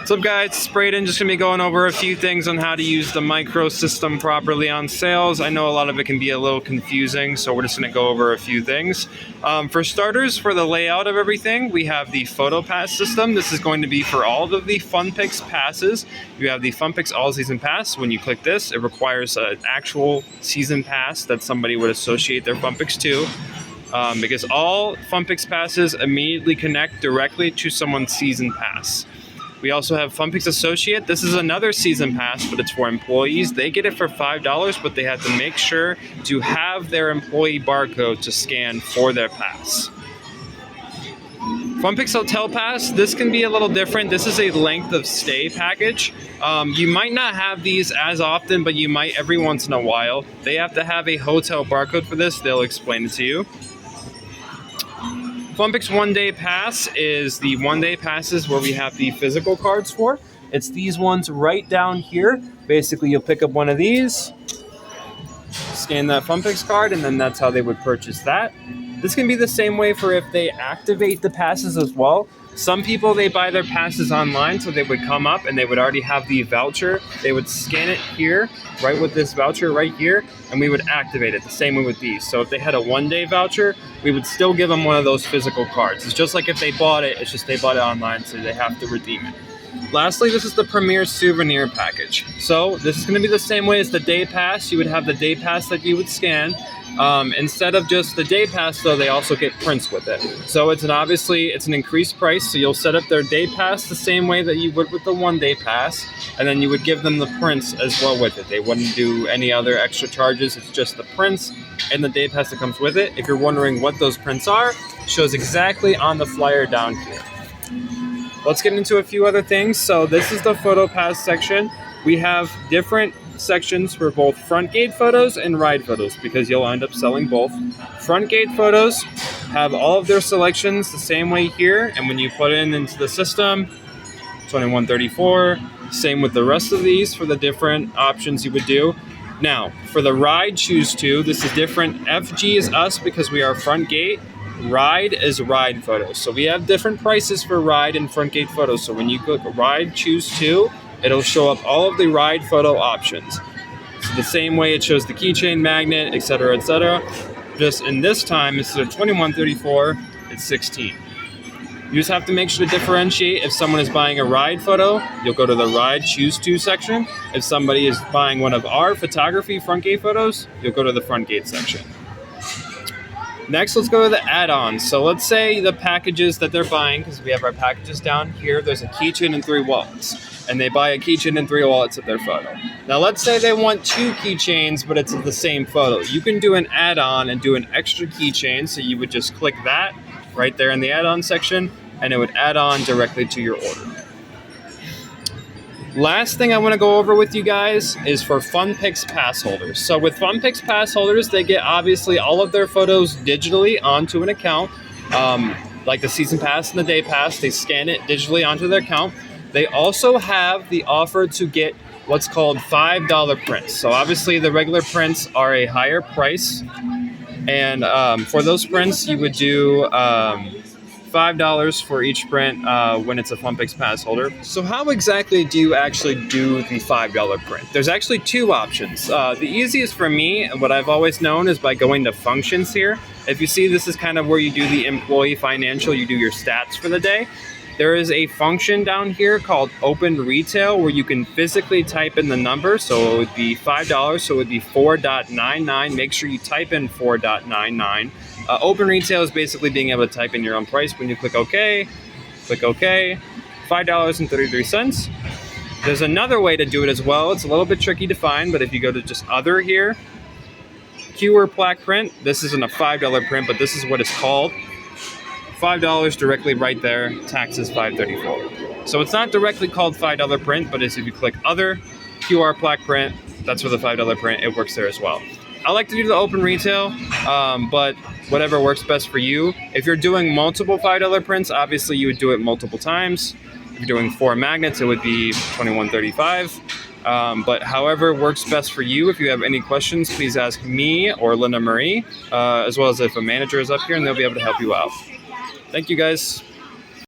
What's up guys, it's Braden. Just going to be going over a few things on how to use the micro system properly on sales. I know a lot of it can be a little confusing, so we're just going to go over a few things. For starters, for the layout of everything, we have the photo pass system. This is going to be for all of the Funpix passes. You have the Funpix all season pass. When you click this, it requires an actual season pass that somebody would associate their Funpix to. Because all Funpix passes immediately connect directly to someone's season pass. We also have Funpix Associate. This is another season pass, but it's for employees. They get it for $5, but they have to make sure to have their employee barcode to scan for their pass. Funpix Hotel Pass, this can be a little different. This is a length of stay package. You might not have these as often, but you might every once in a while. They have to have a hotel barcode for this. They'll explain it to you. Funpix One Day Pass is the one-day passes where we have the physical cards for. It's these ones right down here. Basically, you'll pick up one of these, scan that Funpix card, and then that's how they would purchase that. This can be the same way for if they activate the passes as well. Some people, they buy their passes online, so they would come up and they would already have the voucher. They would scan it here, right with this voucher right here, and we would activate it the same way with these. So if they had a one-day voucher, we would still give them one of those physical cards. It's just like if they bought it, it's just they bought it online, so they have to redeem it. Lastly, this is the Premier Souvenir Package. So this is going to be the same way as the Day Pass. You would have the Day Pass that you would scan. Instead of just the Day Pass, though, they also get prints with it. So it's an increased price. So you'll set up their Day Pass the same way that you would with the One Day Pass, and then you would give them the prints as well with it. They wouldn't do any other extra charges. It's just the prints and the Day Pass that comes with it. If you're wondering what those prints are, it shows exactly on the flyer down here. Let's get into a few other things. So this is the Photo Pass section. We have different sections for both front gate photos and ride photos because you'll end up selling both. Front gate photos have all of their selections the same way here, and when you put it into the system, 2134. Same with the rest of these for the different options you would do. Now, for the ride, choose two. This is different. FG is us because we are front gate. Ride is ride photos. So we have different prices for ride and front gate photos. So when you click ride, choose two, it'll show up all of the ride photo options. So the same way it shows the keychain magnet, etc., etc. Just in this time, instead of 2134, it's 16. You just have to make sure to differentiate. If someone is buying a ride photo, you'll go to the ride choose two section. If somebody is buying one of our photography front gate photos, you'll go to the front gate section. Next, let's go to the add-ons. So let's say the packages that they're buying, because we have our packages down here, there's a keychain and 3 wallets. And they buy a keychain and 3 wallets of their photo. Now let's say they want 2 keychains, but it's of the same photo. You can do an add-on and do an extra keychain, so you would just click that right there in the add-on section, and it would add on directly to your order. Last thing I want to go over with you guys is for Funpix pass holders. So with Funpix pass holders, they get obviously all of their photos digitally onto an account. Like the season pass and the day pass, they scan it digitally onto their account. They also have the offer to get what's called $5 prints. So obviously the regular prints are a higher price. And for those prints, you would do $5 for each print when it's a Funpix pass holder. So how exactly do you actually do the $5 print? There's actually 2 options. The easiest for me, and what I've always known, is by going to functions here. If you see, this is kind of where you do the employee financial, you do your stats for the day. There is a function down here called Open Retail where you can physically type in the number. So it would be $5, so it would be 4.99. Make sure you type in 4.99. Open Retail is basically being able to type in your own price. When you click OK, $5.33. There's another way to do it as well. It's a little bit tricky to find, but if you go to just Other here, QR plaque print, this isn't a $5 print, but this is what it's called. $5 directly right there, taxes $5.34. So it's not directly called $5 print, but if you click Other, QR plaque print, that's for the $5 print, it works there as well. I like to do the Open Retail, but whatever works best for you. If you're doing multiple $5 prints, obviously you would do it multiple times. If you're doing 4 magnets, it would be $21.35. But however works best for you. If you have any questions, please ask me or Linda Marie, as well as if a manager is up here, and they'll be able to help you out. Thank you guys.